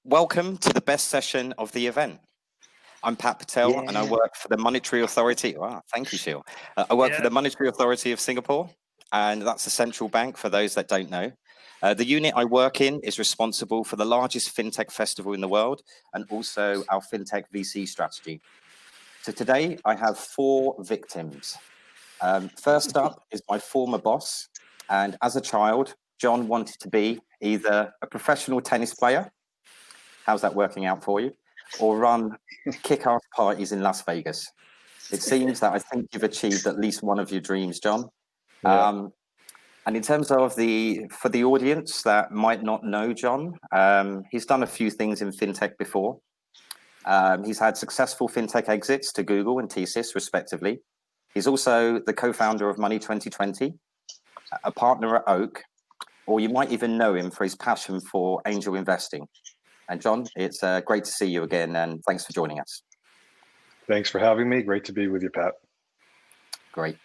Welcome to the best session of the event. I'm Pat Patel, and I work for the Monetary Authority. Wow, thank you, Sheil. I work for the Monetary Authority of Singapore, and that's the central bank for those that don't know. The unit I work in is responsible for the largest fintech festival in the world and also our fintech VC strategy. So today I have 4 victims. First up is my former boss, and as a child, John wanted to be either a professional tennis player. How's that working out for you? Or run kick-ass parties in Las Vegas. It seems that I think you've achieved at least one of your dreams, John. And in terms of for the audience that might not know John, he's done a few things in fintech before. He's had successful fintech exits to Google and TSYS, respectively. He's also the co-founder of Money 2020, a partner at Oak, or you might even know him for his passion for angel investing. And John, it's great to see you again, and thanks for joining us. Thanks for having me. Great to be with you, Pat. Great.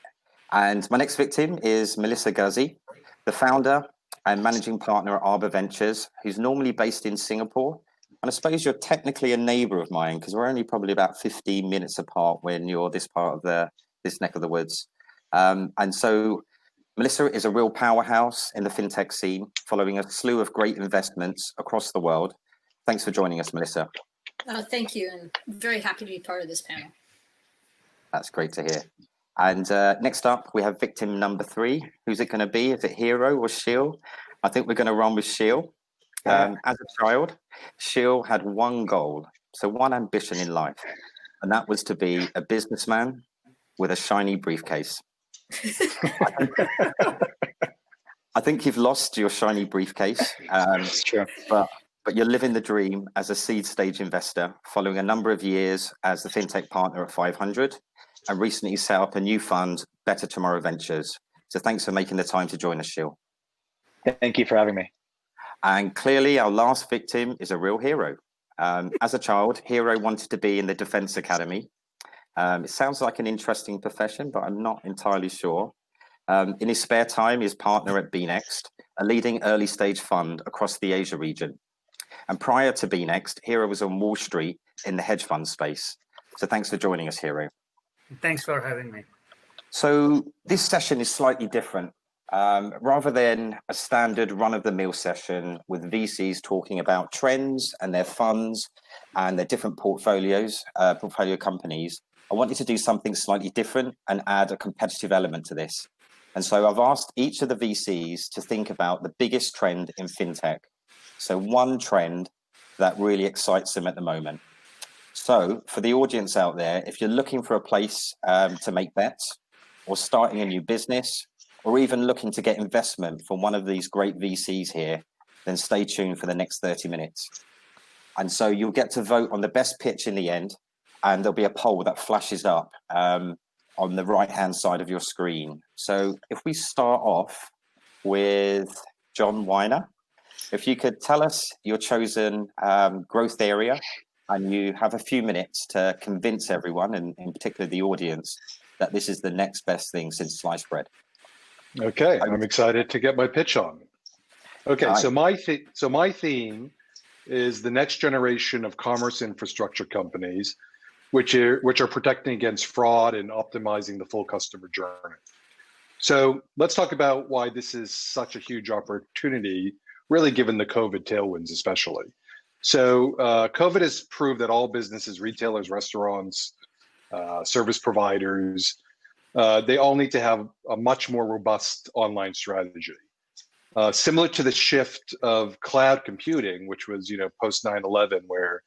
And my next victim is Melissa Guzzi, the founder and managing partner at Arbor Ventures, who's normally based in Singapore. And I suppose you're technically a neighbor of mine because we're only probably about 15 minutes apart when you're this part of this neck of the woods. And so Melissa is a real powerhouse in the fintech scene, following a slew of great investments across the world. Thanks for joining us, Melissa. Thank you, and I'm very happy to be part of this panel. That's great to hear. And next up, we have victim number 3. Who's it going to be? Is it Hero or Sheil? I think we're going to run with Sheil. As a child, Sheil had one goal, so one ambition in life, and that was to be a businessman with a shiny briefcase. I think you've lost your shiny briefcase. Sure. But you're living the dream as a seed stage investor, following a number of years as the fintech partner at 500, and recently set up a new fund, Better Tomorrow Ventures. So thanks for making the time to join us, Sheil. Thank you for having me. And clearly our last victim is a real hero. As a child, Hero wanted to be in the Defense Academy. It sounds like an interesting profession, but I'm not entirely sure. In his spare time, he's partner at BNext, a leading early stage fund across the Asia region. And prior to BNext, Hero was on Wall Street in the hedge fund space. So thanks for joining us, Hero. Thanks for having me. So this session is slightly different. Rather than a standard run-of-the-mill session with VCs talking about trends and their funds and their different portfolio companies, I wanted to do something slightly different and add a competitive element to this. And so I've asked each of the VCs to think about the biggest trend in fintech. So one trend that really excites them at the moment. So for the audience out there, if you're looking for a place to make bets or starting a new business or even looking to get investment from one of these great VCs here, then stay tuned for the next 30 minutes. And so you'll get to vote on the best pitch in the end, and there'll be a poll that flashes up on the right-hand side of your screen. So if we start off with John Weiner, if you could tell us your chosen growth area, and you have a few minutes to convince everyone, and in particular the audience, that this is the next best thing since sliced bread. Okay, I'm excited to get my pitch on. Okay, right. So my theme is the next generation of commerce infrastructure companies, which are protecting against fraud and optimizing the full customer journey. So let's talk about why this is such a huge opportunity, really given the COVID tailwinds especially. So COVID has proved that all businesses, retailers, restaurants, service providers, they all need to have a much more robust online strategy. Similar to the shift of cloud computing, which was post 9/11, where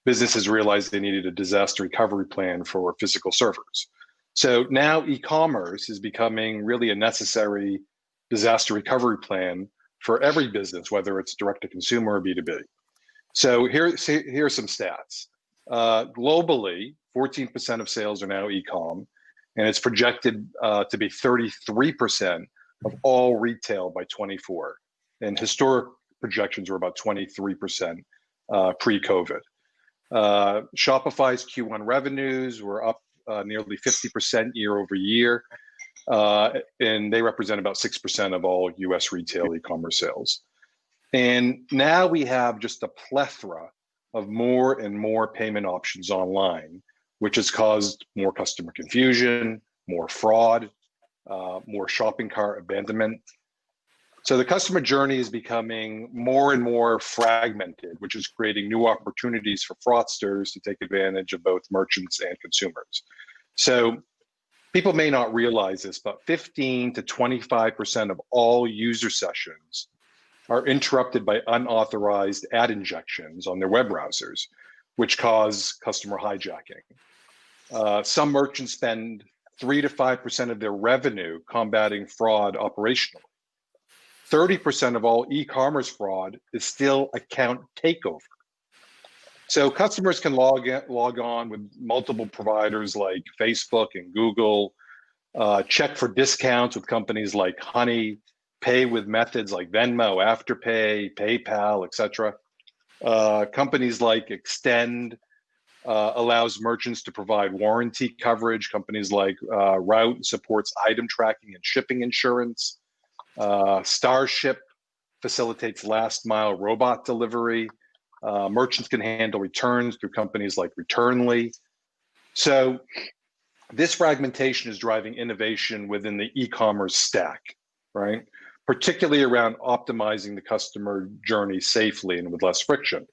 businesses realized they needed a disaster recovery plan for physical servers. So now e-commerce is becoming really a necessary disaster recovery plan for every business, whether it's direct to consumer or B2B. So here's some stats. Globally, 14% of sales are now e-com, and it's projected to be 33% of all retail by 24. And historic projections were about 23% pre-COVID. Shopify's Q1 revenues were up nearly 50% year over year, and they represent about 6% of all US retail e-commerce sales. And now we have just a plethora of more and more payment options online, which has caused more customer confusion, more fraud, more shopping cart abandonment. So the customer journey is becoming more and more fragmented, which is creating new opportunities for fraudsters to take advantage of both merchants and consumers. So people may not realize this, but 15 to 25% of all user sessions are interrupted by unauthorized ad injections on their web browsers, which cause customer hijacking. Some merchants spend 3 to 5% of their revenue combating fraud operationally. 30% of all e-commerce fraud is still account takeover. So customers can log on with multiple providers like Facebook and Google, check for discounts with companies like Honey, pay with methods like Venmo, Afterpay, PayPal, etc. Companies like Extend allows merchants to provide warranty coverage. Companies like Route supports item tracking and shipping insurance. Starship facilitates last mile robot delivery. Merchants can handle returns through companies like Returnly. So this fragmentation is driving innovation within the e-commerce stack, right? Particularly around optimizing the customer journey safely and with less friction.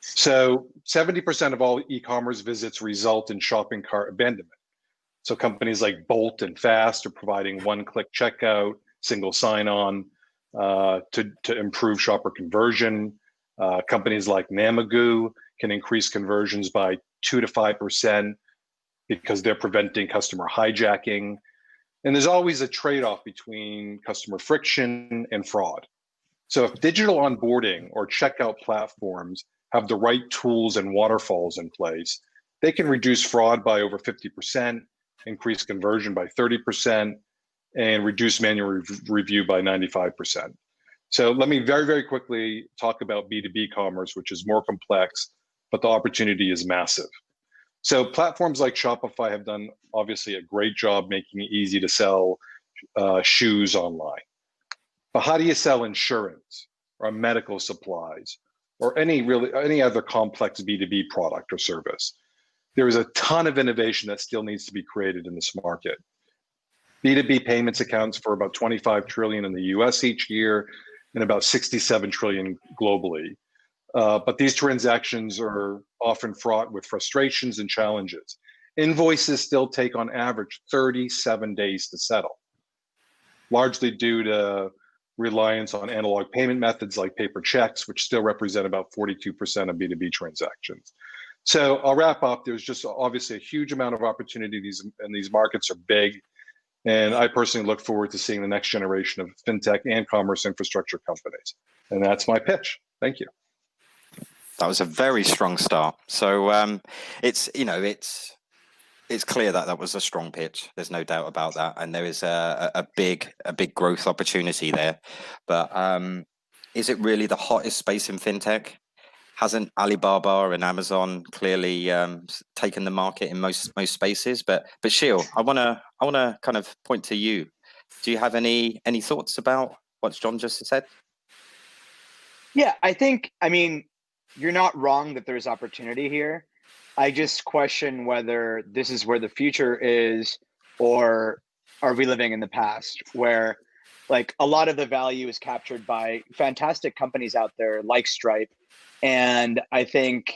So 70% of all e-commerce visits result in shopping cart abandonment. So companies like Bolt and Fast are providing one-click checkout, single sign-on to improve shopper conversion. Companies like Namagoo can increase conversions by 2 to 5% because they're preventing customer hijacking. And there's always a trade-off between customer friction and fraud. So if digital onboarding or checkout platforms have the right tools and waterfalls in place, they can reduce fraud by over 50%, increase conversion by 30%, and reduce manual review by 95%. So let me very, very quickly talk about B2B commerce, which is more complex, but the opportunity is massive. So platforms like Shopify have done obviously a great job making it easy to sell shoes online. But how do you sell insurance or medical supplies or any other complex B2B product or service? There is a ton of innovation that still needs to be created in this market. B2B payments accounts for about 25 trillion in the US each year and about 67 trillion globally. But these transactions are often fraught with frustrations and challenges. Invoices still take on average 37 days to settle, largely due to reliance on analog payment methods like paper checks, which still represent about 42% of B2B transactions. So I'll wrap up. There's just obviously a huge amount of opportunity, and these markets are big. And I personally look forward to seeing the next generation of fintech and commerce infrastructure companies. And that's my pitch. Thank you. That was a very strong start. So it's clear that that was a strong pitch. There's no doubt about that, and there is a big growth opportunity there. But is it really the hottest space in fintech? Hasn't Alibaba and Amazon clearly taken the market in most spaces? But Sheil, I wanna kind of point to you. Do you have any thoughts about what John just said? Yeah, I mean, you're not wrong that there's opportunity here. I just question whether this is where the future is, or are we living in the past where like a lot of the value is captured by fantastic companies out there like Stripe. And I think,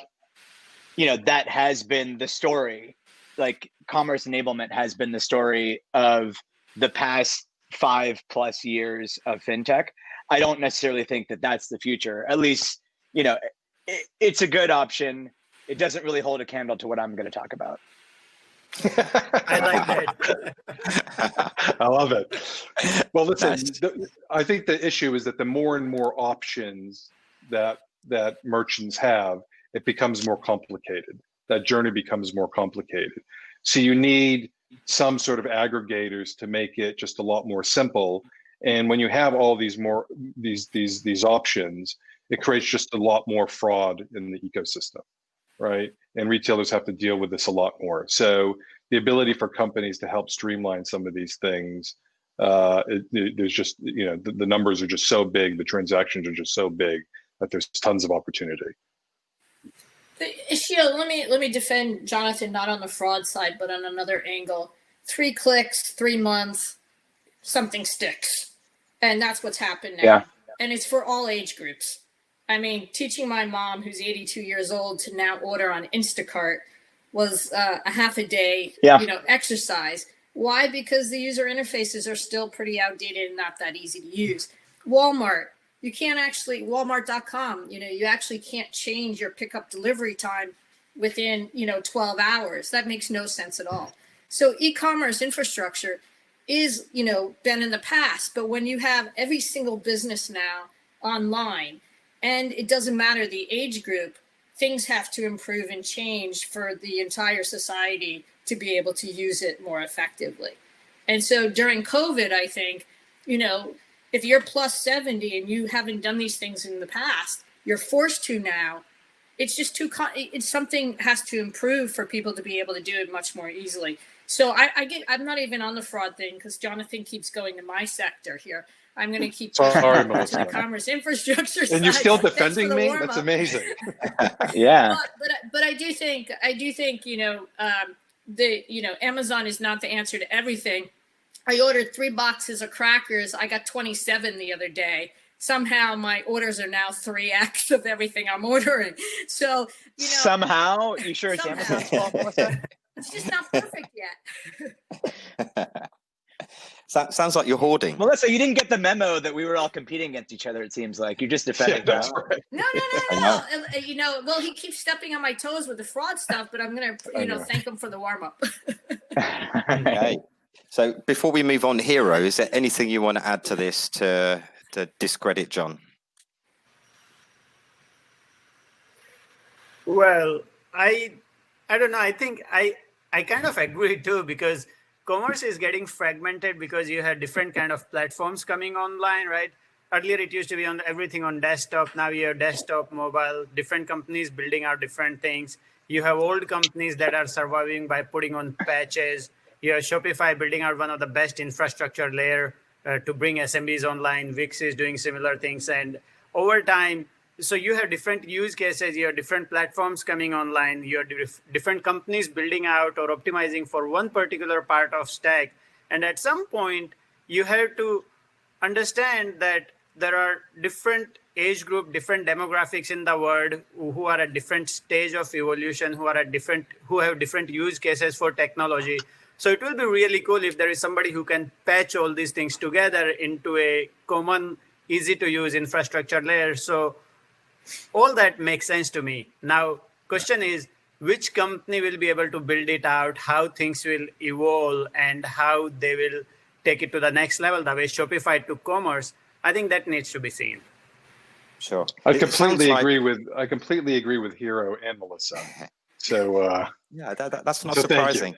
that has been the story. Like commerce enablement has been the story of the past 5+ years of fintech. I don't necessarily think that that's the future. At least, it's a good option. It doesn't really hold a candle to what I'm going to talk about. I like that. I love it. Well, listen, Nice. I think the issue is that the more and more options that merchants have, it becomes more complicated. That journey becomes more complicated. So you need some sort of aggregators to make it just a lot more simple. And when you have all these options, it creates just a lot more fraud in the ecosystem, right? And retailers have to deal with this a lot more. So the ability for companies to help streamline some of these things, there's just, the numbers are just so big, the transactions are just so big that there's tons of opportunity. Sheila, let me defend Jonathan, not on the fraud side, but on another angle. 3 clicks, 3 months, something sticks. And that's what's happened now. Yeah. And it's for all age groups. I mean, teaching my mom, who's 82 years old, to now order on Instacart was a half a day, exercise. Why? Because the user interfaces are still pretty outdated and not that easy to use. Walmart, you can't actually, Walmart.com, you actually can't change your pickup delivery time within, 12 hours. That makes no sense at all. So e-commerce infrastructure is, been in the past, but when you have every single business now online, and it doesn't matter the age group, things have to improve and change for the entire society to be able to use it more effectively. And so during COVID, I think, if you're plus 70 and you haven't done these things in the past, you're forced to now. It's just it's something has to improve for people to be able to do it much more easily. So I'm not even on the fraud thing because Jonathan keeps going to my sector here. I'm going to keep to the commerce infrastructure side. And you're still defending me? That's amazing. Yeah. But I do think Amazon is not the answer to everything. I ordered 3 boxes of crackers. I got 27 the other day. Somehow my orders are now 3x of everything I'm ordering. So, somehow, you sure it's Amazon's fault, Melissa? It's just not perfect yet. Sounds like you're hoarding. Melissa, you didn't get the memo that we were all competing against each other, it seems like. You're just defending. Yeah, that's right. No. Well, he keeps stepping on my toes with the fraud stuff, but I'm going to, thank him for the warm-up. Okay. So before we move on, Hero, is there anything you want to add to this to discredit John? Well, I don't know. I think I kind of agree too, because commerce is getting fragmented because you have different kind of platforms coming online, right? Earlier, it used to be on everything on desktop. Now you have desktop, mobile, different companies building out different things. You have old companies that are surviving by putting on patches. You have Shopify building out one of the best infrastructure layer to bring SMBs online. Wix is doing similar things. And over time, so you have different use cases, you have different platforms coming online, you have different companies building out or optimizing for one particular part of stack. And at some point, you have to understand that there are different age group, different demographics in the world who are at different stage of evolution, who have different use cases for technology. So it will be really cool if there is somebody who can patch all these things together into a common, easy to use infrastructure layer. So all that makes sense to me. Now, question is, which company will be able to build it out, how things will evolve, and how they will take it to the next level, the way Shopify took commerce. I think that needs to be seen. Sure. I completely agree with Hero and Melissa. So yeah, that's not surprising.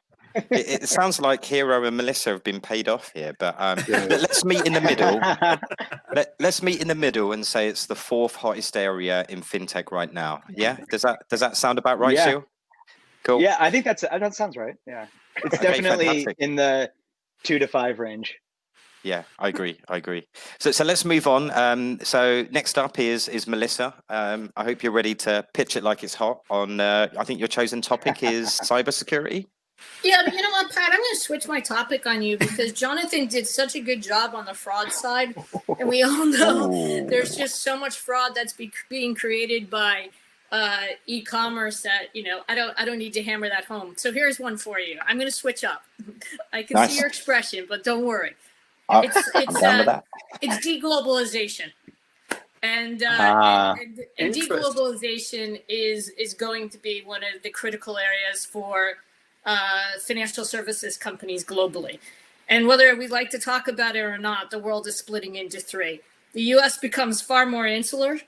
It sounds like Hero and Melissa have been paid off here, but let's meet in the middle. Let's meet in the middle and say it's the 4th hottest area in fintech right now. Yeah, does that sound about right, Shil? Cool. Yeah, I think that sounds right. Yeah, it's definitely fantastic. In the 2 to 5 range. Yeah, I agree. So let's move on. So next up is Melissa. I hope you're ready to pitch it like it's hot on. I think your chosen topic is cybersecurity. Yeah, but you know what, Pat? I'm going to switch my topic on you because Jonathan did such a good job on the fraud side, and we all know there's just so much fraud that's being created by e-commerce that I don't need to hammer that home. So here's one for you. I'm going to switch up. I can see your expression, but don't worry. It's deglobalization, and deglobalization is going to be one of the critical areas for financial services companies globally. And whether we like to talk about it or not, the world is splitting into 3. The US becomes far more insular.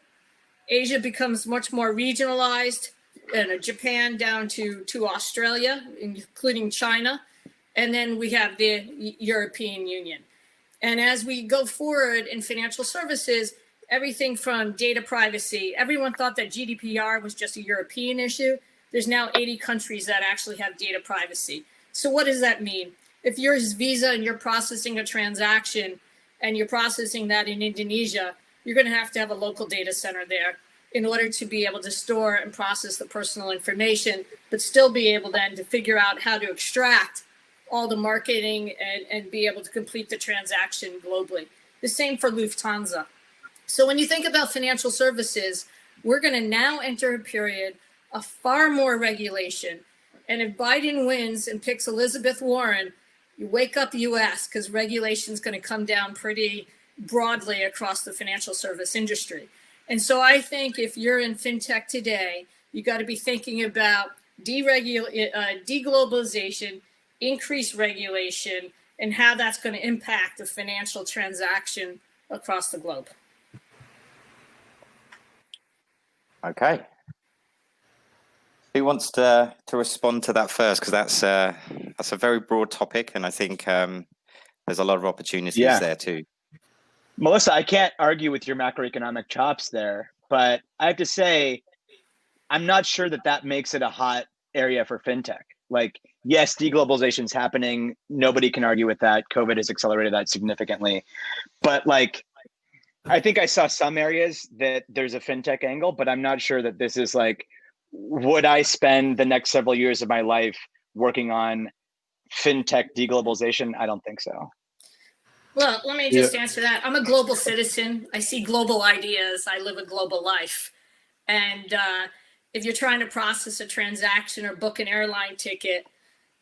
Asia becomes much more regionalized, and Japan down to Australia, including China. And then we have the European Union. And as we go forward in financial services, everything from data privacy, everyone thought that GDPR was just a European issue. There's now 80 countries that actually have data privacy. So what does that mean? If you're Visa and you're processing a transaction and you're processing that in Indonesia, you're going to have a local data center there. in order to be able to store and process the personal information, but still be able then to figure out how to extract all the marketing and be able to complete the transaction globally. The same for Lufthansa. So when you think about financial services, we're going to now enter a period of far more regulation. And if Biden wins and picks Elizabeth Warren, you wake up US, because regulation is going to come down pretty broadly across the financial service industry. And so I think if you're in fintech today, you got to be thinking about deglobalization, increased regulation, and how that's going to impact the financial transaction across the globe. Okay. Who wants to respond to that first? Because that's a very broad topic, and I think there's a lot of opportunities there too. Melissa, I can't argue with your macroeconomic chops there, but I have to say, I'm not sure that makes it a hot area for fintech. Like, yes, deglobalization is happening. Nobody can argue with that. COVID has accelerated that significantly. But like, I think I saw some areas that there's a fintech angle, but I'm not sure that this is like, would I spend the next several years of my life working on fintech deglobalization? I don't think so. Well, let me just answer that. I'm a global citizen. I see global ideas. I live a global life. And if you're trying to process a transaction or book an airline ticket,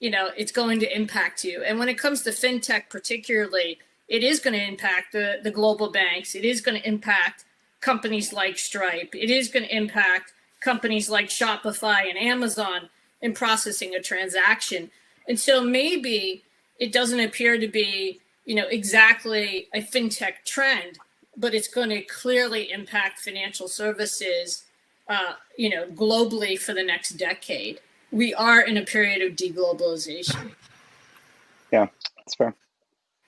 it's going to impact you. And when it comes to fintech particularly, it is going to impact the global banks. It is going to impact companies like Stripe. It is going to impact companies like Shopify and Amazon in processing a transaction. And so maybe it doesn't appear to be, exactly a fintech trend, but it's going to clearly impact financial services, globally for the next decade. We are in a period of deglobalization. Yeah, that's fair.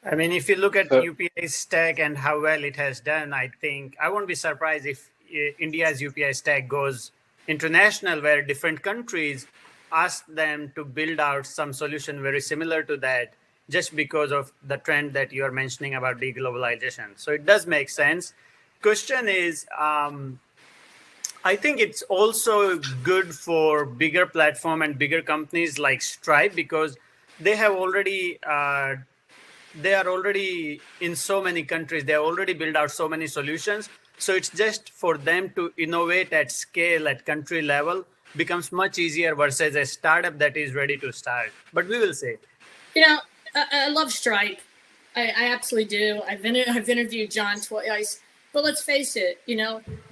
I mean, if you look at UPI stack and how well it has done, I think I won't be surprised if India's UPI stack goes international, where different countries ask them to build out some solution very similar to that, just because of the trend that you are mentioning about deglobalization. So it does make sense. Question is, I think it's also good for bigger platform and bigger companies like Stripe, because they are already in so many countries. They already built out so many solutions. So it's just for them to innovate at scale at country level becomes much easier versus a startup that is ready to start. But we will see. I love Stripe. I absolutely do. I've interviewed John twice. But let's face it,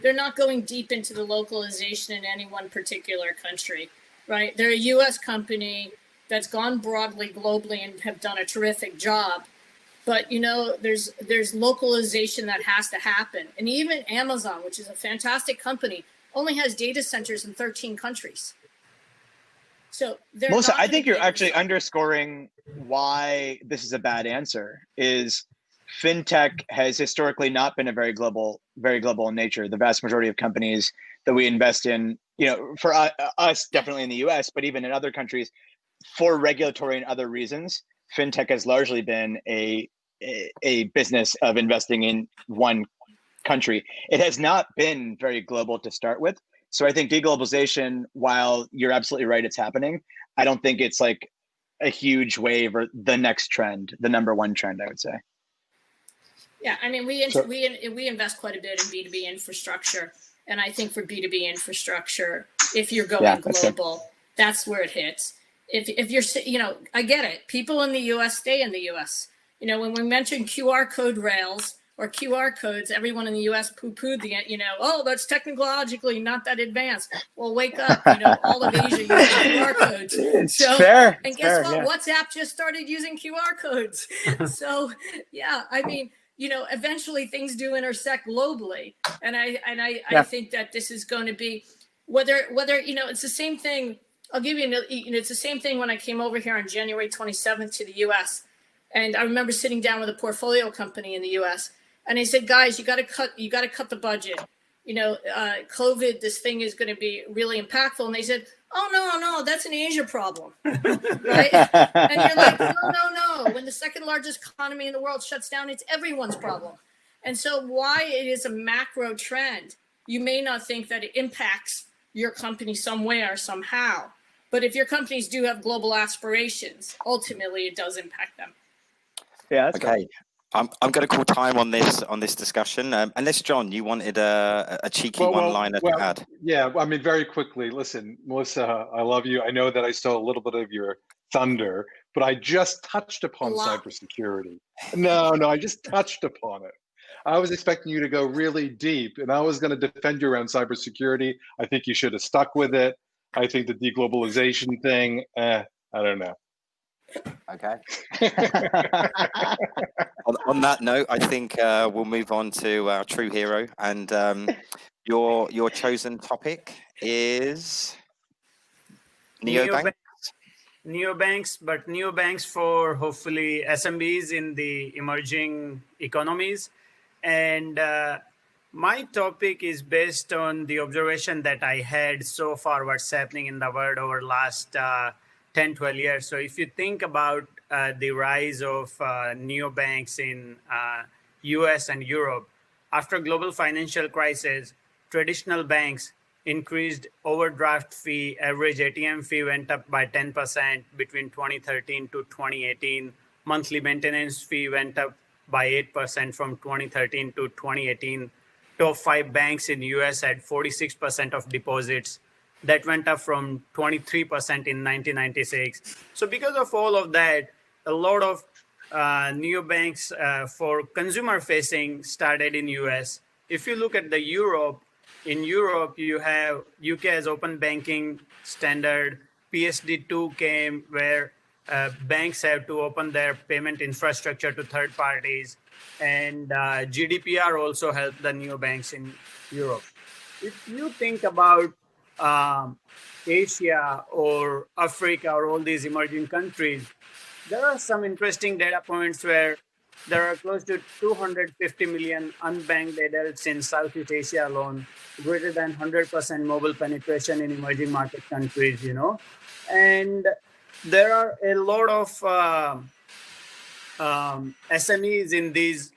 they're not going deep into the localization in any one particular country, right? They're a U.S. company that's gone broadly globally and have done a terrific job. But, there's localization that has to happen. And even Amazon, which is a fantastic company, only has data centers in 13 countries. So Melissa, I think you're actually underscoring why this is a bad answer. Is fintech has historically not been a very global in nature. The vast majority of companies that we invest in, for us, definitely in the US, but even in other countries, for regulatory and other reasons, fintech has largely been a business of investing in one country. It has not been very global to start with. So I think deglobalization, while you're absolutely right, it's happening, I don't think it's like a huge wave or the next trend, the number one trend, I would say. Yeah, I mean, we invest quite a bit in B2B infrastructure. And I think for B2B infrastructure, if you're going global, that's where it hits. If you're, I get it. People in the US stay in the US. When we mention QR code rails or QR codes, everyone in the US poo-pooed the, that's technologically not that advanced. Well, wake up, all of Asia uses QR codes. It's fair. And guess what? Yeah. WhatsApp just started using QR codes. So, yeah, I mean, eventually things do intersect globally. And I think that this is going to be, whether it's the same thing. I'll give you, it's the same thing when I came over here on January 27th to the US. And I remember sitting down with a portfolio company in the US. And they said, guys, you got to cut the budget. COVID, this thing is going to be really impactful. And they said, oh, no, that's an Asia problem. Right? And you're like, no. When the second largest economy in the world shuts down, it's everyone's problem. And so why it is a macro trend you may not think that it impacts your company some way or somehow. But if your companies do have global aspirations, ultimately it does impact them. Yeah. That's okay. I'm going to call time on this discussion. Unless, John, you wanted a cheeky one-liner to add. Yeah, I mean, very quickly. Listen, Melissa, I love you. I know that I stole a little bit of your thunder, but I just touched upon cybersecurity. No, I just touched upon it. I was expecting you to go really deep, and I was going to defend you around cybersecurity. I think you should have stuck with it. I think the deglobalization thing, I don't know. Okay. on that note, I think we'll move on to our true hero, and your chosen topic is neobanks. Neobanks, but neobanks for hopefully SMBs in the emerging economies. And my topic is based on the observation that I had so far, what's happening in the world over the last 10, 12 years. So if you think about the rise of neobanks in US and Europe, after global financial crisis, traditional banks increased overdraft fee, average ATM fee went up by 10% between 2013 to 2018. Monthly maintenance fee went up by 8% from 2013 to 2018. Top 5 banks in US had 46% of deposits. That went up from 23% in 1996. So because of all of that, a lot of neobanks for consumer facing started in US. If you look at the Europe, in Europe, you have UK has open banking standard. PSD2 came where banks have to open their payment infrastructure to third parties. And GDPR also helped the neobanks in Europe. If you think about Asia or Africa or all these emerging countries, there are some interesting data points where there are close to 250 million unbanked adults in Southeast Asia alone, greater than 100% mobile penetration in emerging market countries, And there are a lot of SMEs in these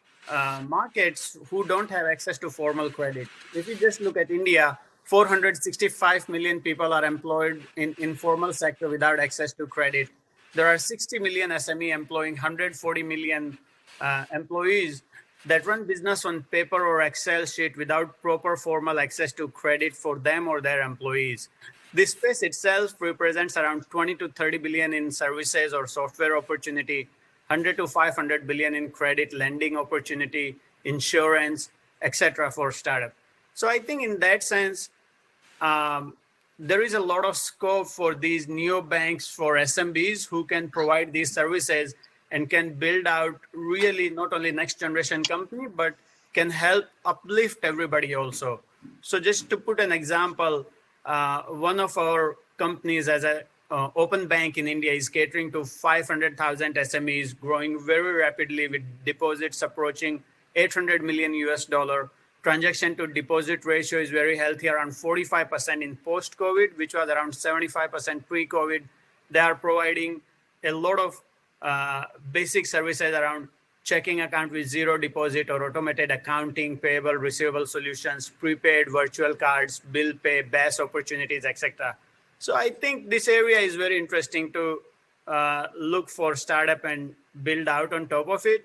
markets who don't have access to formal credit. If you just look at India, 465 million people are employed in informal sector without access to credit. There are 60 million SME employing 140 million employees that run business on paper or Excel sheet without proper formal access to credit for them or their employees. This space itself represents around 20 to 30 billion in services or software opportunity, 100 to 500 billion in credit lending opportunity, insurance, etc. for startup. So I think in that sense, there is a lot of scope for these neobanks for SMBs who can provide these services and can build out really not only next generation company, but can help uplift everybody also. So just to put an example, one of our companies as a open bank in India is catering to 500,000 SMEs, growing very rapidly with deposits approaching 800 million US dollar. Transaction to deposit ratio is very healthy, around 45% in post-COVID, which was around 75% pre-COVID. They are providing a lot of basic services around checking account with zero deposit or automated accounting, payable, receivable solutions, prepaid, virtual cards, bill pay, BaaS opportunities, etc. So I think this area is very interesting to look for startup and build out on top of it.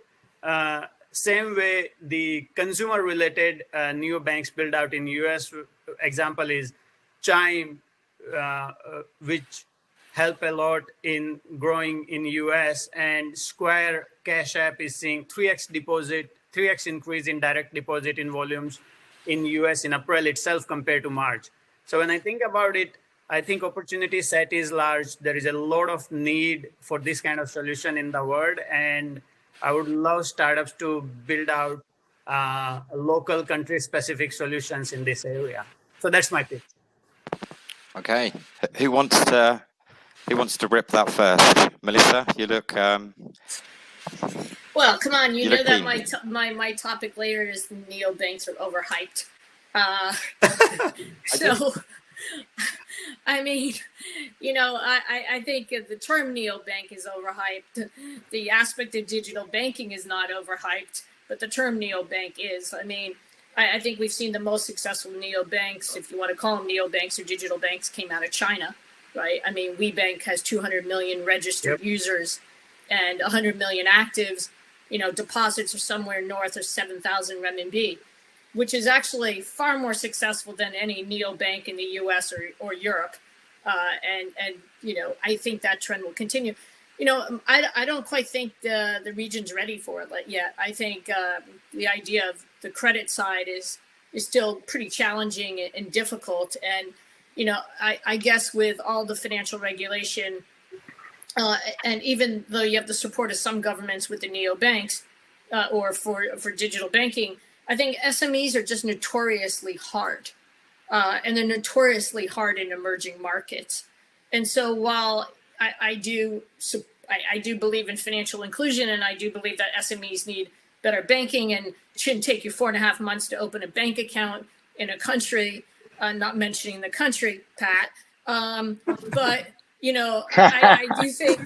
Same way the consumer-related neobanks build out in US. Example is Chime, which help a lot in growing in US, and Square Cash App is seeing 3x increase in direct deposit in volumes in US in April itself compared to March. So when I think about it, I think opportunity set is large. There is a lot of need for this kind of solution in the world, and I would love startups to build out local country-specific solutions in this area. So that's my pitch. Okay, who wants to rip that first? Melissa, you look. Well, come on, you know that my topic later is neobanks are overhyped. So, I mean, I think the term neobank is overhyped. The aspect of digital banking is not overhyped, but the term neobank is. I mean, I think we've seen the most successful neobanks, if you want to call them neobanks or digital banks, came out of China, right? I mean, WeBank has 200 million registered users and 100 million actives. You know, deposits are somewhere north of 7,000 renminbi, which is actually far more successful than any neobank in the US or Europe. And you know, I think that trend will continue. You know, I don't quite think the region's ready for it yet. I think the idea of the credit side is still pretty challenging and difficult. And, you know, I guess with all the financial regulation, and even though you have the support of some governments with the neobanks or for digital banking, I think SMEs are just notoriously hard. And they're notoriously hard in emerging markets. And so while I do believe in financial inclusion, and I do believe that SMEs need better banking, and it shouldn't take you 4.5 months to open a bank account in a country, not mentioning the country, Pat. But you know, I do think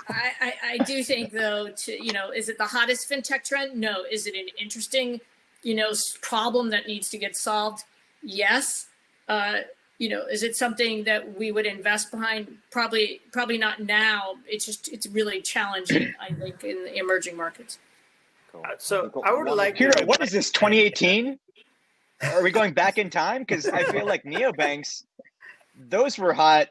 I do think though, you know, is it the hottest fintech trend? No. Is it an interesting, you know, problem that needs to get solved? Yes. You know, is it something that we would invest behind? Probably not now. It's really challenging, I think, in the emerging markets. Cool. So I would like Hiro, what is this, 2018? Are we going back in time? Because I feel like neobanks, those were hot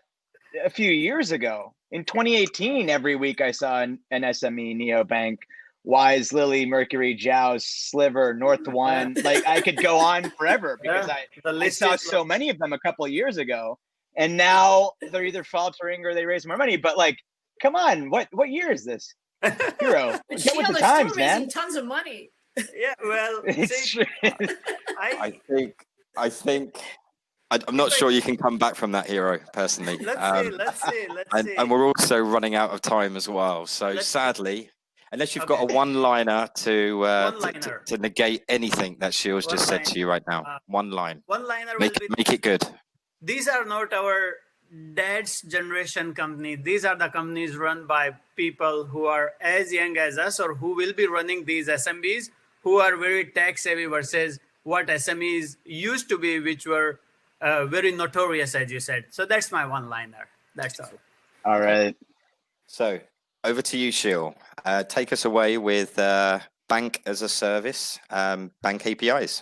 a few years ago. In 2018, every week I saw an SME neobank. Wise, Lily, Mercury, Joust, Sliver, North One. Like I could go on forever because I saw so many of them a couple of years ago, and now they're either faltering or they raise more money. But like, come on, what year is this? Hiro, get with the times, man. Tons of money. Yeah, well, I think I'm not sure you can come back from that, Hiro, personally. Let's see. And we're also running out of time as well. So sadly. Unless you've got a one-liner to negate anything that Shil's just said to you right now. One line. One-liner make it good. These are not our dad's generation companies. These are the companies run by people who are as young as us or who will be running these SMBs, who are very tech-savvy versus what SMEs used to be, which were very notorious, as you said. So that's my one-liner. That's all. All right. So over to you, Shil. Take us away with bank as a service, bank APIs.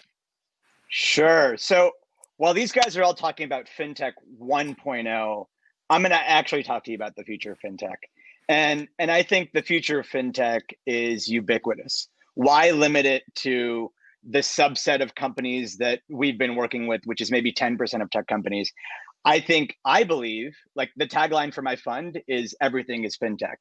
Sure. So while these guys are all talking about FinTech 1.0, I'm going to actually talk to you about the future of FinTech. And I think the future of FinTech is ubiquitous. Why limit it to the subset of companies that we've been working with, which is maybe 10% of tech companies? I believe, like the tagline for my fund is everything is FinTech.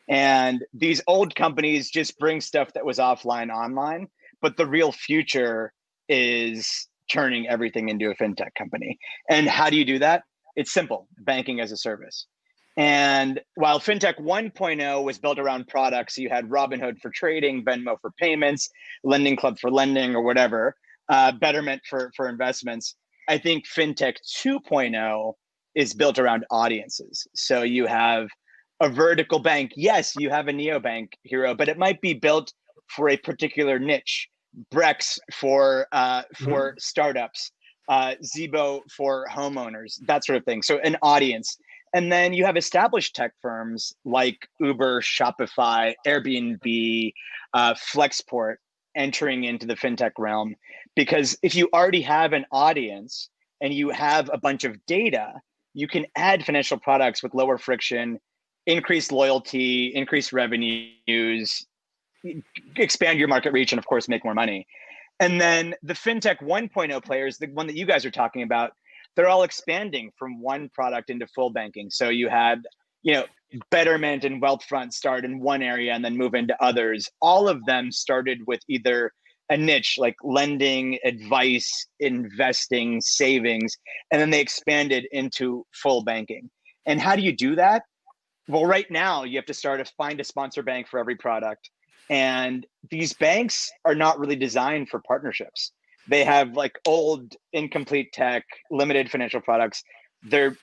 And these old companies just bring stuff that was offline online, but the real future is turning everything into a FinTech company. And how do you do that? It's simple, banking as a service. And while FinTech 1.0 was built around products, you had Robinhood for trading, Venmo for payments, Lending Club for lending or whatever, Betterment for investments. I think FinTech 2.0 is built around audiences. So you have a vertical bank. Yes, you have a neobank, Hiro, but it might be built for a particular niche. Brex for startups, Zebo for homeowners, that sort of thing. So an audience. And then you have established tech firms like Uber, Shopify, Airbnb, Flexport entering into the FinTech realm. Because if you already have an audience and you have a bunch of data, you can add financial products with lower friction, increase loyalty, increase revenues, expand your market reach, and of course, make more money. And then the FinTech 1.0 players, the one that you guys are talking about, they're all expanding from one product into full banking. So you had, Betterment and Wealthfront start in one area and then move into others. All of them started with either a niche like lending, advice, investing, savings, and then they expanded into full banking. And how do you do that? Well, right now you have to find a sponsor bank for every product. And these banks are not really designed for partnerships. They have like old, incomplete tech, limited financial products. They're,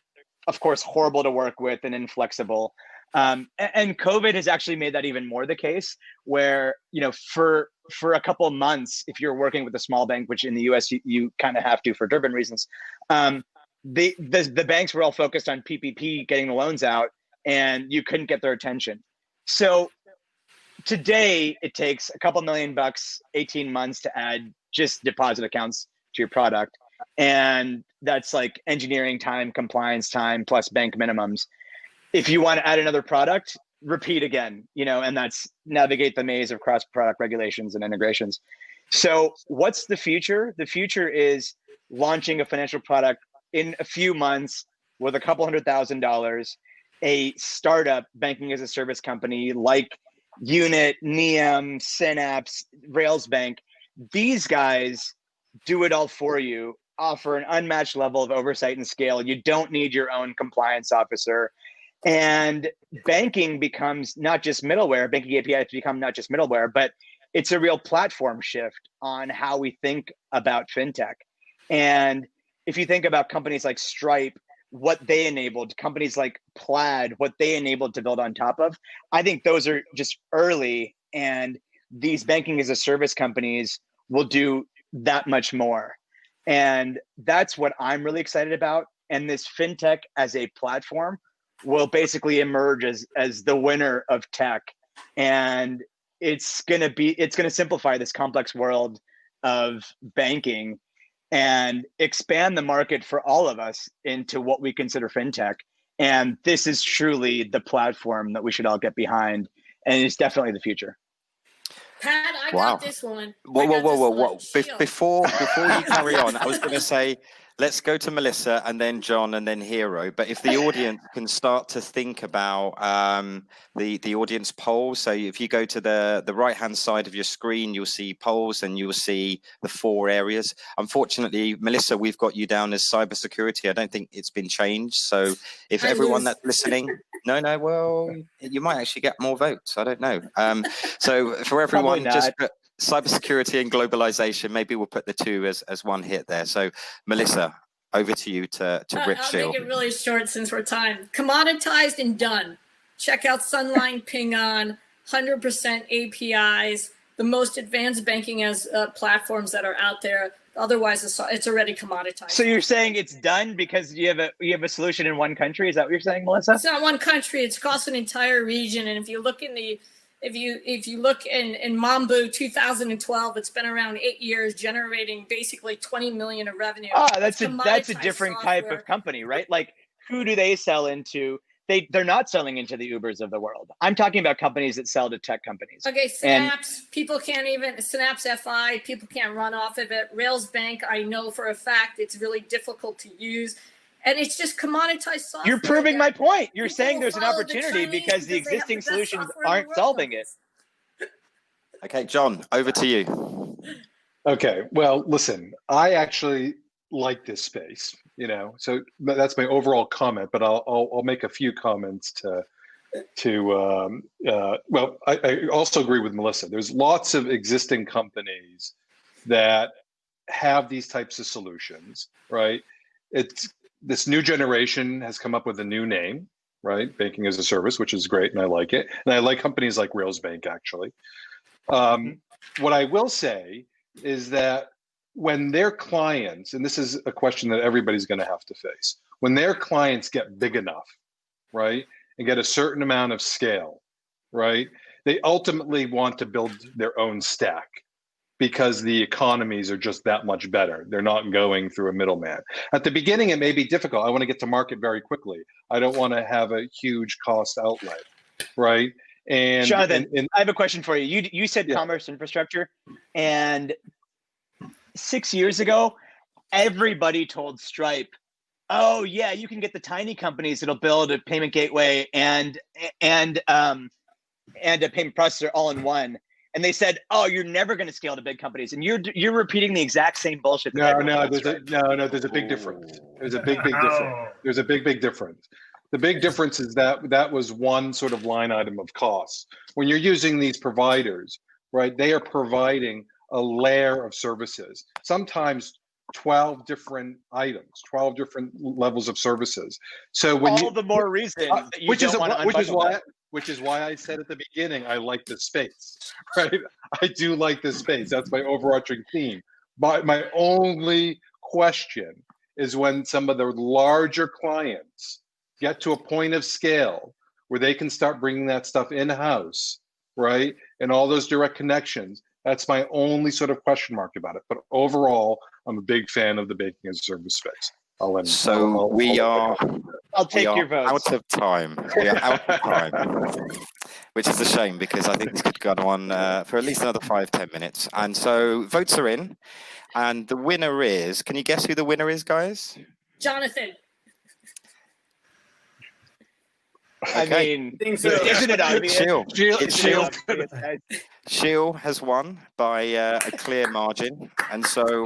of course, horrible to work with and inflexible. And COVID has actually made that even more the case where, for for a couple of months, if you're working with a small bank, which in the US you kind of have to for Durbin reasons, the banks were all focused on PPP, getting the loans out, and you couldn't get their attention. So today it takes a couple $1 million, 18 months to add just deposit accounts to your product. And that's like engineering time, compliance time, plus bank minimums. If you want to add another product, repeat again, and that's navigate the maze of cross-product regulations and integrations. So what's the future? The future is launching a financial product in a few months with a couple $100,000, a startup banking as a service company like Unit, Neum, Synapse, Railsbank. These guys do it all for you, offer an unmatched level of oversight and scale. You don't need your own compliance officer. And banking becomes not just middleware, banking APIs become not just middleware, but it's a real platform shift on how we think about fintech. And if you think about companies like Stripe, what they enabled, companies like Plaid, what they enabled to build on top of, I think those are just early, and these banking as a service companies will do that much more. And that's what I'm really excited about. And this fintech as a platform will basically emerge as the winner of tech. And it's going to simplify this complex world of banking and expand the market for all of us into what we consider fintech. And this is truly the platform that we should all get behind. And it's definitely the future. Pat, I got this one. Whoa. Before you carry on, I was going to say, let's go to Melissa and then John and then Hero. But if the audience can start to think about the audience polls. So if you go to the right-hand side of your screen, you'll see polls and you'll see the 4 areas. Unfortunately, Melissa, we've got you down as cybersecurity. I don't think it's been changed. So if everyone that's listening, well, you might actually get more votes. I don't know. So for everyone, just put cybersecurity and globalization. Maybe we'll put the 2 as one hit there. So Melissa, over to you to rip Shield. I'll make it really short since we're time. Commoditized and done. Check out Sunline, Ping On, 100% APIs, the most advanced banking as platforms that are out there. Otherwise, it's already commoditized. So you're saying it's done because you have a solution in one country? Is that what you're saying, Melissa? It's not one country. It's across an entire region. And if you look if you look in Mambu 2012, it's been around 8 years, generating basically 20 million of revenue. That's a different type of company, right? Like, who do they sell into? They're not selling into the Ubers of the world. I'm talking about companies that sell to tech companies. Okay, Synapse, Synapse FI, people can't run off of it. Railsbank, I know for a fact it's really difficult to use. And it's just commoditized software. You're proving my point. You're saying there's an opportunity because the existing solutions aren't solving it. Okay, John, over to you. Okay, well, listen, I actually like this space, so that's my overall comment, but I'll make a few comments well, I also agree with Melissa. There's lots of existing companies that have these types of solutions, right? This new generation has come up with a new name, right? Banking as a service, which is great, and I like it. And I like companies like Railsbank, actually. What I will say is that when their clients, and this is a question that everybody's going to have to face, when their clients get big enough, right, and get a certain amount of scale, right, they ultimately want to build their own stack because the economies are just that much better. They're not going through a middleman. At the beginning, it may be difficult. I want to get to market very quickly. I don't want to have a huge cost outlet, right? And Jonathan, I have a question for you. You said commerce infrastructure, and 6 years ago, everybody told Stripe, "Oh yeah, you can get the tiny companies that'll build a payment gateway and a payment processor all in one." And they said, "Oh, you're never going to scale to big companies," and you're repeating the exact same bullshit. No, there's a big difference. There's a big difference. There's a big difference. The big difference is that was one sort of line item of costs. When you're using these providers, right, they are providing a layer of services, sometimes 12 different items, 12 different levels of services. So when all the more reason, which is which is why I said at the beginning, I like this space, right? I do like this space. That's my overarching theme. But my only question is when some of the larger clients get to a point of scale where they can start bringing that stuff in-house, right? And all those direct connections. That's my only sort of question mark about it. But overall, I'm a big fan of the banking as a service space. I'll take your votes. Out of time. We are out of time, which is a shame because I think this could go on for at least another 5-10 minutes. And so votes are in, and the winner is. Can you guess who the winner is, guys? Jonathan. Okay. I mean, isn't it obvious? Sheil has won by a clear margin, and so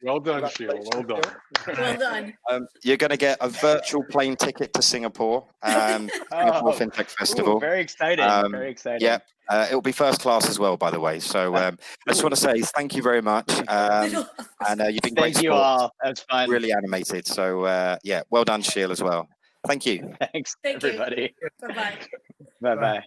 well done, Sheil. Well done. Well done. You're going to get a virtual plane ticket to Singapore, Singapore Fintech Festival. Ooh, very exciting. Very exciting. Yeah, it'll be first class as well, by the way. So I just want to say thank you very much, and you've been great. Thank you all. That's fun. Really animated. So yeah, well done, Sheil, as well. Thank you. Thanks, everybody. Bye-bye. Bye-bye.